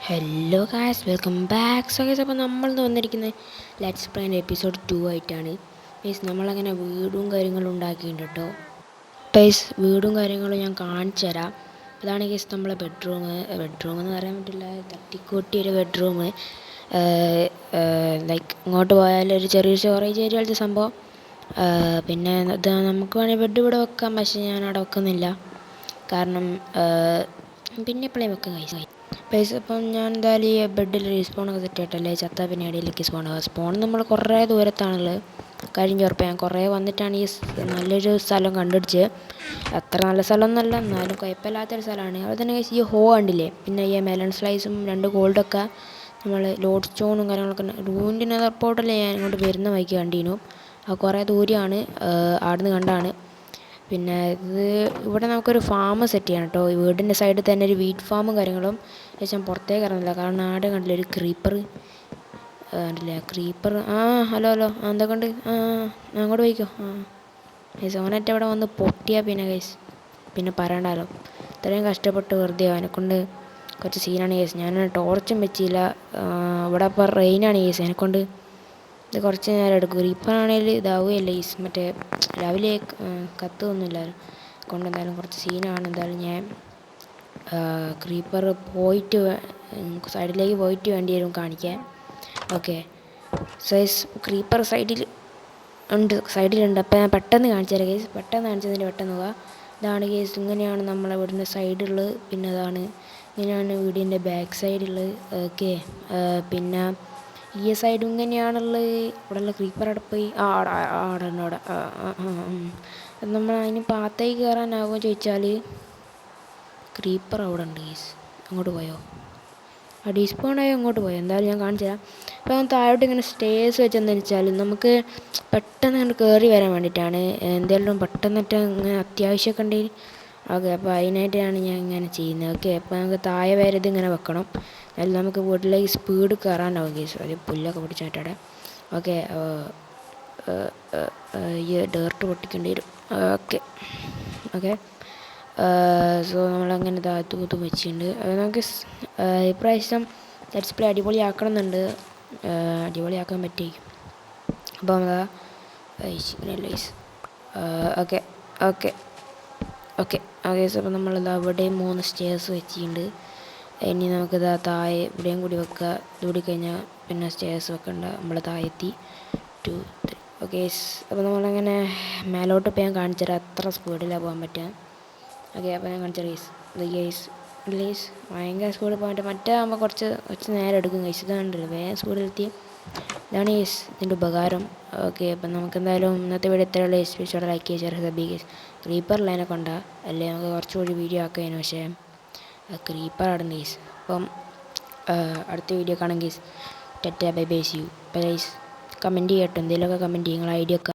Hello guys, welcome back. So guys, അപ്പോൾ നമ്മൾ വന്നിരിക്കുന്നത് ലെറ്റ്സ് പ്ലേൻ്റെ എപ്പിസോഡ് 2 ആയിട്ടാണ്. ഗൈസ്, നമ്മളങ്ങനെ വീടും കാര്യങ്ങളും ഉണ്ടാക്കിയിട്ടുണ്ട് കേട്ടോ. ഗൈസ്, വീടും കാര്യങ്ങളും ഞാൻ കാണിച്ചു തരാം. ഇതാണ് ഗൈസ് നമ്മളെ ബെഡ്റൂം എന്ന് പറയാൻ പറ്റില്ല, തട്ടിക്കൂട്ടിയൊരു ബെഡ്റൂം. ലൈക്ക് ഇങ്ങോട്ട് പോയാൽ ഒരു ചെറിയൊരു സ്റ്റോറേജ് ഏരിയ പോലത്തെ സംഭവം. പിന്നെ ഇത് നമുക്ക് വേണമെങ്കിൽ ബെഡ് ഇവിടെ വെക്കാം, പക്ഷേ ഞാൻ അവിടെ വെക്കുന്നില്ല. കാരണം പിന്നെ എപ്പോഴേ വെക്കാം ഗൈസ്. അപ്പം ഞാൻ എന്തായാലും ഈ ബെഡിൽ സ്പോണൊക്കെ സെറ്റ് ആയിട്ടല്ലേ ചത്ത പിന്നെ ഇടയിലേക്ക് സ്പോൺ നമ്മൾ കുറേ ദൂരത്താണുള്ളത്. കഴിഞ്ഞുറപ്പ് ഞാൻ കുറേ വന്നിട്ടാണ് ഈ നല്ലൊരു സ്ഥലം കണ്ടുപിടിച്ച്. അത്ര നല്ല സ്ഥലമൊന്നുമല്ല, എന്നാലും കുഴപ്പമില്ലാത്തൊരു സ്ഥലമാണ്. അതുപോലെ തന്നെ ഈ ഹോ കണ്ടില്ലേ, പിന്നെ ഈ മെലൺ സ്ലൈസും 2 ഗോൾഡൊക്കെ നമ്മൾ ലോഡ് സ്റ്റോണും കാര്യങ്ങളൊക്കെ റൂമിൻ്റെ എയർപോർട്ടല്ലേ ഞാൻ ഇങ്ങോട്ട് വരുന്ന വഴിക്ക് കണ്ടിരുന്നു. അത് കുറേ ദൂരെയാണ്, അവിടുന്ന് കണ്ടാണ്. പിന്നെ ഇവിടെ നമുക്കൊരു ഫാം സെറ്റ് ചെയ്യണം കേട്ടോ. ഈ വീടിൻ്റെ സൈഡിൽ തന്നെ ഒരു വീറ്റ് ഫാമും കാര്യങ്ങളും. പക്ഷേ ഞാൻ പുറത്തേക്ക് ഇറങ്ങില്ല, കാരണം ആടെ കണ്ടില്ല ഒരു ക്രീപ്പർ കണ്ടില്ലേ, ക്രീപ്പർ. ഹലോ എന്തൊക്കെ ഉണ്ട്? അങ്ങോട്ട് പോയിക്കോ. ഗൈസ്, അവനേറ്റ് അവിടെ വന്ന് പൊട്ടിയാൽ പിന്നെ ഗൈസ് പിന്നെ പറയണ്ടല്ലോ. ഇത്രയും കഷ്ടപ്പെട്ട് വെറുതെ അവനെക്കൊണ്ട് കുറച്ച് സീനാണ് ഗൈസ്. ഞാൻ ടോർച്ചും വെച്ചില്ല. ഇവിടെ ഇപ്പോൾ റെയിനാണ് ഗൈസ്, എന്നെക്കൊണ്ട് ഇത് കുറച്ച് നേരം എടുക്കും. ക്രീപ്പറാണെങ്കിൽ ഇതാവുകയല്ല ഗൈസ്, മറ്റേ രാവിലെ കത്തൊന്നുമില്ലല്ലോ കൊണ്ട് എന്തായാലും കുറച്ച് സീനാണ്. എന്തായാലും ഞാൻ ക്രീപ്പർ പോയിട്ട് സൈഡിലേക്ക് പോയിട്ട് വേണ്ടി വരും കാണിക്കാൻ. ഓക്കെ സൈസ് ക്രീപ്പർ സൈഡിലുണ്ട്. അപ്പോൾ ഞാൻ പെട്ടെന്ന് കാണിച്ചു തരാം കേസ്. പെട്ടെന്ന് പോവുക. ഇതാണ് കേസ്, ഇങ്ങനെയാണ് നമ്മളെ വീടിൻ്റെ സൈഡുള്ളത്. പിന്നെ അതാണ് ഇങ്ങനെയാണ് വീടിൻ്റെ ബാക്ക് സൈഡുള്ളത്. ഓക്കെ, പിന്നെ ഈ സൈഡും ഇങ്ങനെയാണുള്ളത്. ഇവിടെയുള്ള ക്രീപ്പർ അവിടെ പോയി അവിടെ നമ്മൾ അതിന് പാത്തേക്ക് കയറാനാകുമോ ചോദിച്ചാൽ ക്രീപ്പർ അവിടെ ഉണ്ട് കേസ്. അങ്ങോട്ട് പോയോ? ഡിസ്പോണായോ? അങ്ങോട്ട് പോയോ? എന്തായാലും ഞാൻ കാണിച്ചു തരാം. അപ്പോൾ ഞാൻ താഴോട്ട് ഇങ്ങനെ സ്റ്റേഴ്സ് വെച്ചെന്ന് വെച്ചാൽ നമുക്ക് പെട്ടെന്ന് അങ്ങനെ കയറി വരാൻ വേണ്ടിയിട്ടാണ്. എന്തെങ്കിലും പെട്ടെന്നിട്ട് ഇങ്ങനെ അത്യാവശ്യമൊക്കെ ഉണ്ടെങ്കിൽ ഓക്കെ, അപ്പോൾ അതിനായിട്ടാണ് ഞാൻ ഇങ്ങനെ ചെയ്യുന്നത്. ഓക്കെ, അപ്പോൾ നമുക്ക് താഴെ വരെ ഇതിങ്ങനെ വെക്കണം. അതിൽ നമുക്ക് വീട്ടിലേക്ക് സ്പീഡ് കയറാനാവും കേസ്. ഒരു പുല്ലൊക്കെ പിടിച്ചിട്ടവിടെ. ഓക്കെ, ഈ ഡേർട്ട് പൊട്ടിക്കേണ്ടി വരും. ഓക്കെ സോ നമ്മളങ്ങനെ തൂത്തും വെച്ചിട്ടുണ്ട്. നമുക്ക് ഇപ്രാവശ്യം ലെറ്റ്സ് പ്ലേ അടിപൊളിയാക്കണം എന്നുണ്ട്. അടിപൊളിയാക്കാൻ പറ്റിയിരിക്കും. അപ്പോൾ നമുക്ക് ഓക്കെ അപ്പോൾ നമ്മളിതാ അവിടെ 3 സ്റ്റേഴ്സ് വെച്ചിട്ടുണ്ട്. ഇനി നമുക്കിതാ താഴെ ഇവിടെയും കൂടി വെക്കുക. ഇതുകൂടി കഴിഞ്ഞാൽ പിന്നെ സ്റ്റേഴ്സ് വെക്കണ്ട, നമ്മൾ താഴെ എത്തി 2 3. ഓക്കെ, അപ്പോൾ നമ്മളങ്ങനെ മേലോട്ട് ഇപ്പോൾ ഞാൻ കാണിച്ചു തരാം അത്ര സ്പീഡിലാണ് പോകാൻ പറ്റുക. ഓക്കെ, അപ്പോൾ ഞാൻ കാണിച്ച ഗൈസ് ഭയങ്കര സ്പീഡിൽ പോയിട്ട് മറ്റേ ആകുമ്പോൾ കുറച്ച് നേരം എടുക്കും ഗൈസ്. ഇതാണല്ലോ വേഗം സ്പീഡിലെത്തി. ഇതാണ് ഗൈസ് ഇതിൻ്റെ ഉപകാരം. ഓക്കെ, അപ്പം നമുക്ക് എന്തായാലും ഇന്നത്തെ വീഡിയോ ഇത്രയുള്ള സ്പെഷ്യൽ ലൈക്ക് ചെയ്യുക, സബ് ഗൈസ്. ക്രീപ്പറിലതിനെ കൊണ്ടാ അല്ലേ നമുക്ക് കുറച്ചുകൂടി വീഡിയോ ആക്കുകയാണ്, പക്ഷേ ക്രീപ്പർ ആടുന്നു ഗൈസ്. അപ്പം അടുത്ത വീഡിയോ കാണാം guys. Tata bye bye, see you. അപ്പോൾ ഗൈസ് കമൻറ്റ് ചെയ്യട്ടോ, എന്തെങ്കിലുമൊക്കെ കമൻറ്റ് ചെയ്യും, നിങ്ങൾ ഐഡിയ ഒക്കെ